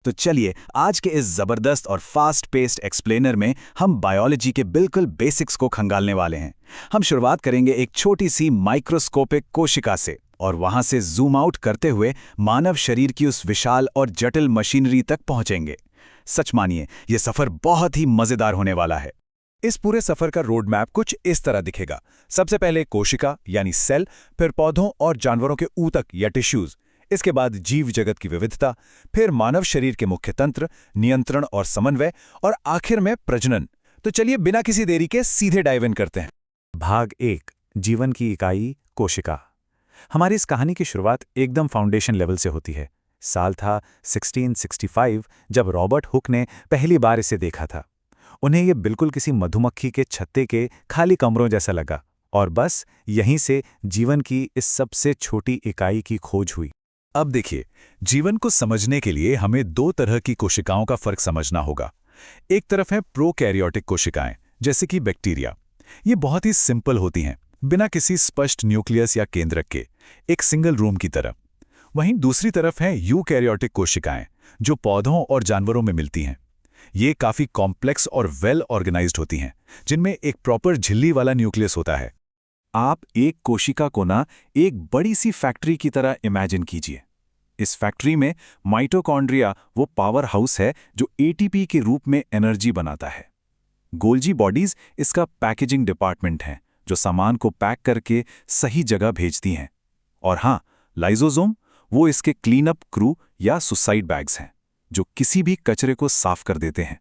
तो चलिए आज के इस जबरदस्त और फास्ट पेस्ड एक्सप्लेनर में हम बायोलॉजी के बिल्कुल बेसिक्स को खंगालने वाले हैं। हम शुरुआत करेंगे एक छोटी सी माइक्रोस्कोपिक कोशिका से और वहां से जूम आउट करते हुए मानव शरीर की उस विशाल और जटिल मशीनरी तक पहुंचेंगे। सच मानिए, ये सफर बहुत ही मजेदार होने वाला है। इस पूरे सफर का रोड मैप कुछ इस तरह दिखेगा। सबसे पहले कोशिका यानी सेल, फिर पौधों और जानवरों के ऊतक या टिश्यूज, इसके बाद जीव जगत की विविधता, फिर मानव शरीर के मुख्य तंत्र, नियंत्रण और समन्वय, और आखिर में प्रजनन। तो चलिए बिना किसी देरी के सीधे डाइव इन करते हैं। भाग 1, जीवन की इकाई कोशिका। हमारी इस कहानी की शुरुआत एकदम फाउंडेशन लेवल से होती है। साल था 1665 जब रॉबर्ट हुक ने पहली बार इसे देखा था। उन्हें ये बिल्कुल किसी मधुमक्खी के छत्ते के खाली कमरों जैसा लगा, और बस यहीं से जीवन की इस सबसे छोटी इकाई की खोज हुई। अब देखिए, जीवन को समझने के लिए हमें दो तरह की कोशिकाओं का फर्क समझना होगा। एक तरफ है प्रोकैरियोटिक कोशिकाएं, जैसे कि बैक्टीरिया। ये बहुत ही सिंपल होती हैं, बिना किसी स्पष्ट न्यूक्लियस या केंद्रक के, एक सिंगल रूम की तरह। वहीं दूसरी तरफ है यूकैरियोटिक कोशिकाएं, जो पौधों और जानवरों में मिलती हैं। ये काफी कॉम्प्लेक्स और वेल ऑर्गेनाइज्ड होती हैं, जिनमें एक प्रॉपर झिल्ली वाला न्यूक्लियस होता है। आप एक कोशिका को ना एक बड़ी सी फैक्ट्री की तरह इमेजिन कीजिए। इस फैक्ट्री में माइटोकॉन्ड्रिया वो पावर हाउस है जो एटीपी के रूप में एनर्जी बनाता है। गोल्जी बॉडीज इसका पैकेजिंग डिपार्टमेंट है, जो सामान को पैक करके सही जगह भेजती हैं। और हाँ, लाइसोसोम वो इसके क्लीन अप क्रू या सुसाइड बैग्स हैं, जो किसी भी कचरे को साफ कर देते हैं।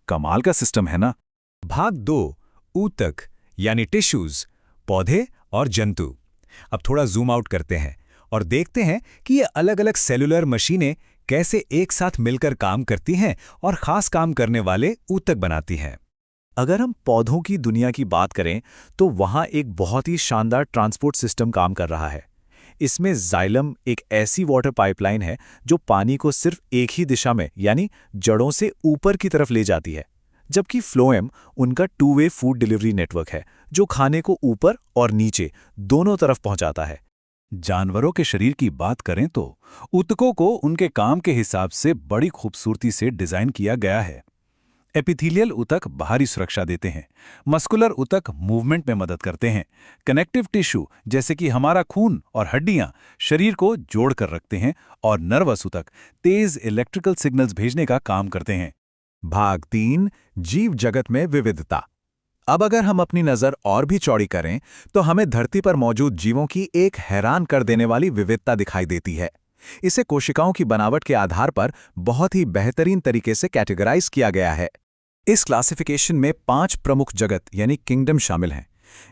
कमाल का सिस्टम है ना। भाग 2, ऊतक यानी टिश्यूज, पौधे और जंतु। अब थोड़ा जूम आउट करते हैं और देखते हैं कि ये अलग-अलग सेलुलर मशीनें कैसे एक साथ मिलकर काम करती हैं और खास काम करने वाले ऊतक बनाती हैं। अगर हम पौधों की दुनिया की बात करें तो वहाँ एक बहुत ही शानदार ट्रांसपोर्ट सिस्टम काम कर रहा है। इसमें जाइलम एक ऐसी वाटर पाइपलाइन है जो पानी को सिर्फ एक ही दिशा में यानी जड़ों से ऊपर की तरफ ले जाती है, जबकि फ्लोएम उनका two way food delivery network है जो खाने को ऊपर और नीचे दोनों तरफ पहुंचाता है। जानवरों के शरीर की बात करें तो ऊतकों को उनके काम के हिसाब से बड़ी खूबसूरती से डिजाइन किया गया है। एपिथेलियल ऊतक बाहरी सुरक्षा देते हैं, मस्कुलर ऊतक मूवमेंट में मदद करते हैं, कनेक्टिव टिश्यू जैसे कि हमारा खून और हड्डियां शरीर को जोड़ कर रखते हैं, और नर्वस ऊतक तेज इलेक्ट्रिकल सिग्नल्स भेजने का काम करते हैं। भाग 3, जीव जगत में विविधता। अब अगर हम अपनी नज़र और भी चौड़ी करें तो हमें धरती पर मौजूद जीवों की एक हैरान कर देने वाली विविधता दिखाई देती है। इसे कोशिकाओं की बनावट के आधार पर बहुत ही बेहतरीन तरीके से कैटेगराइज किया गया है। इस क्लासिफिकेशन में 5 प्रमुख जगत यानी किंगडम शामिल हैं।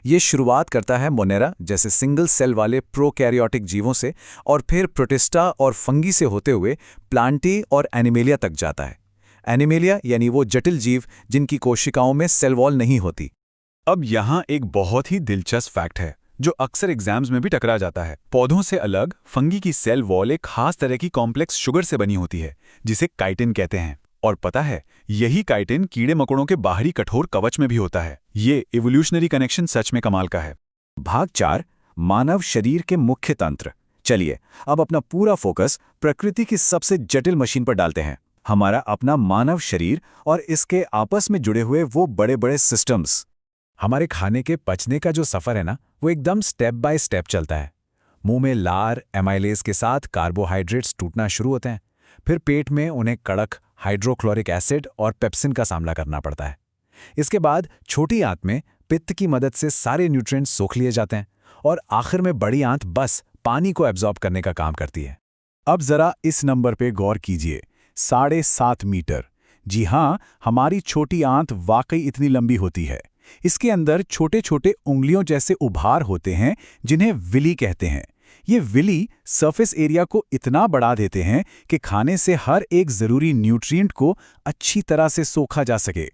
ये शुरुआत करता है मोनेरा जैसे सिंगल सेल वाले प्रोकैरियोटिक जीवों से, और फिर प्रोटिस्टा और फंगी से होते हुए प्लांटी और एनिमेलिया तक जाता है। एनिमेलिया यानी वो जटिल जीव जिनकी कोशिकाओं में सेल वॉल नहीं होती। अब यहाँ एक बहुत ही दिलचस्प फैक्ट है जो अक्सर एग्जाम्स में भी टकरा जाता है। पौधों से अलग फंगी की सेल वॉल एक खास तरह की कॉम्प्लेक्स शुगर से बनी होती है, जिसे काइटिन कहते हैं। और पता है, यही काइटिन कीड़े मकोड़ों के बाहरी कठोर कवच में भी होता है। ये इवोल्यूशनरी कनेक्शन सच में कमाल का है। भाग 4, मानव शरीर के मुख्य तंत्र। चलिए अब अपना पूरा फोकस प्रकृति की सबसे जटिल मशीन पर डालते हैं, हमारा अपना मानव शरीर और इसके आपस में जुड़े हुए वो बड़े बड़े सिस्टम्स। हमारे खाने के पचने का जो सफर है ना, वो एकदम स्टेप बाय स्टेप चलता है। मुंह में लार एमाइलेज के साथ कार्बोहाइड्रेट्स टूटना शुरू होते हैं, फिर पेट में उन्हें कड़क हाइड्रोक्लोरिक एसिड और पेप्सिन का सामना करना पड़ता है। इसके बाद छोटी आंत में पित्त की मदद से सारे न्यूट्रिएंट्स सोख लिए जाते हैं, और आखिर में बड़ी आंत बस पानी को एब्जॉर्ब करने का काम करती है। अब जरा इस नंबर पे गौर कीजिए, 7.5 मीटर। जी हाँ, हमारी छोटी आंत वाकई इतनी लंबी होती है। इसके अंदर छोटे छोटे उंगलियों जैसे उभार होते हैं जिन्हें विली कहते हैं। ये विली सरफेस एरिया को इतना बढ़ा देते हैं कि खाने से हर एक जरूरी न्यूट्रिएंट को अच्छी तरह से सोखा जा सके।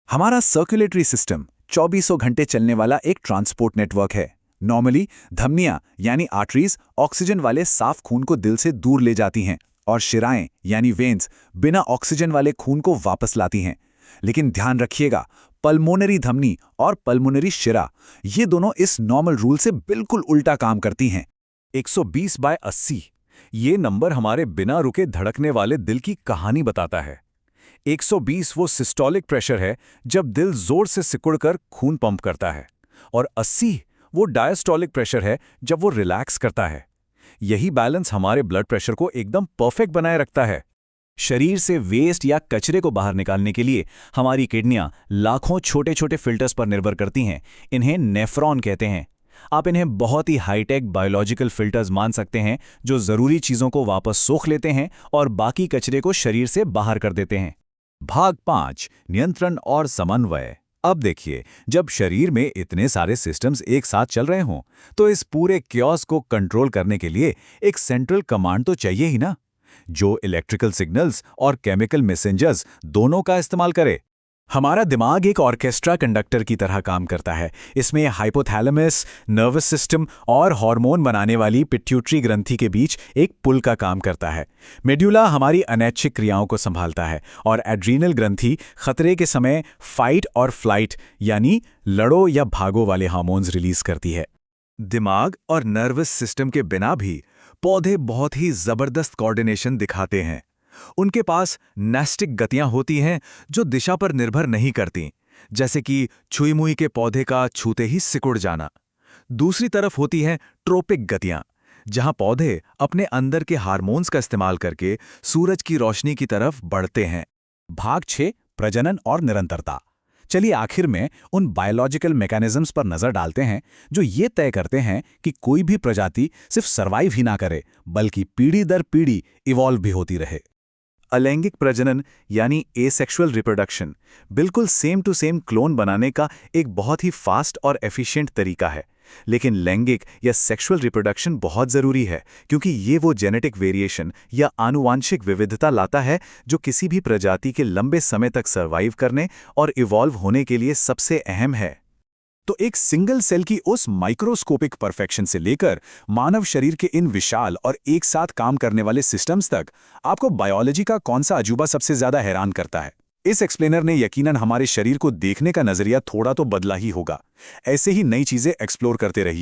हमारा सर्कुलेटरी सिस्टम 2400 घंटे चलने वाला एक ट्रांसपोर्ट नेटवर्क है। नॉर्मली धमनियां यानी आर्टरीज ऑक्सीजन वाले साफ खून को दिल से दूर ले जाती हैं, और शिराएं यानी वेन्स बिना ऑक्सीजन वाले खून को वापस लाती हैं। लेकिन ध्यान रखिएगा, पल्मोनरी धमनी और पल्मोनरी शिरा ये दोनों इस नॉर्मल रूल से बिल्कुल उल्टा काम करती हैं। 120/80 ये नंबर हमारे बिना रुके धड़कने वाले दिल की कहानी बताता है। 120 वो सिस्टोलिक प्रेशर है जब दिल जोर से सिकुड़कर खून पंप करता है, और 80 वो डायस्टोलिक प्रेशर है जब वो रिलैक्स करता है। यही बैलेंस हमारे ब्लड प्रेशर को एकदम परफेक्ट बनाए रखता है। शरीर से वेस्ट या कचरे को बाहर निकालने के लिए हमारी किडनियां लाखों छोटे छोटे फिल्टर्स पर निर्भर करती हैं। इन्हें नेफ्रॉन कहते हैं। आप इन्हें बहुत ही हाईटेक बायोलॉजिकल फिल्टर्स मान सकते हैं, जो ज़रूरी चीज़ों को वापस सोख लेते हैं और बाकी कचरे को शरीर से बाहर कर देते हैं। भाग 5, नियंत्रण और समन्वय। अब देखिए, जब शरीर में इतने सारे सिस्टम्स एक साथ चल रहे हों, तो इस पूरे क्योस को कंट्रोल करने के लिए एक सेंट्रल कमांड तो चाहिए ही ना, जो इलेक्ट्रिकल सिग्नल्स और केमिकल मैसेंजर्स दोनों का इस्तेमाल करे। हमारा दिमाग एक ऑर्केस्ट्रा कंडक्टर की तरह काम करता है। इसमें हाइपोथैलेमस, नर्वस सिस्टम और हार्मोन बनाने वाली पिट्यूटरी ग्रंथि के बीच एक पुल का काम करता है। मेड्यूला हमारी अनैच्छिक क्रियाओं को संभालता है, और एड्रीनल ग्रंथि खतरे के समय फाइट और फ्लाइट यानी लड़ो या भागो वाले हार्मोन्स रिलीज करती है। दिमाग और नर्वस सिस्टम के बिना भी पौधे बहुत ही जबरदस्त कोऑर्डिनेशन दिखाते हैं। उनके पास नेस्टिक गतियां होती हैं जो दिशा पर निर्भर नहीं करती, जैसे कि छुई मुई के पौधे का छूते ही सिकुड़ जाना। दूसरी तरफ होती हैं ट्रोपिक गतियां, जहां पौधे अपने अंदर के हार्मोन्स का इस्तेमाल करके सूरज की रोशनी की तरफ बढ़ते हैं। भाग 6, प्रजनन और निरंतरता। चलिए आखिर में उन बायोलॉजिकल मैकेनिज्म्स पर नजर डालते हैं जो ये तय करते हैं कि कोई भी प्रजाति सिर्फ सर्वाइव ही ना करे, बल्कि पीढ़ी दर पीढ़ी इवॉल्व भी होती रहे। अलैंगिक प्रजनन यानी एसेक्सुअल रिप्रोडक्शन बिल्कुल सेम टू सेम क्लोन बनाने का एक बहुत ही फास्ट और एफिशिएंट तरीका है, लेकिन लैंगिक या सेक्सुअल रिप्रोडक्शन बहुत ज़रूरी है, क्योंकि ये वो जेनेटिक वेरिएशन या आनुवांशिक विविधता लाता है जो किसी भी प्रजाति के लंबे समय तक सर्वाइव करने और इवॉल्व होने के लिए सबसे अहम है। तो एक सिंगल सेल की उस माइक्रोस्कोपिक परफेक्शन से लेकर मानव शरीर के इन विशाल और एक साथ काम करने वाले सिस्टम्स तक, आपको बायोलॉजी का कौन सा अजूबा सबसे ज्यादा हैरान करता है? इस एक्सप्लेनर ने यकीनन हमारे शरीर को देखने का नजरिया थोड़ा तो बदला ही होगा। ऐसे ही नई चीजें एक्सप्लोर करते रहिए।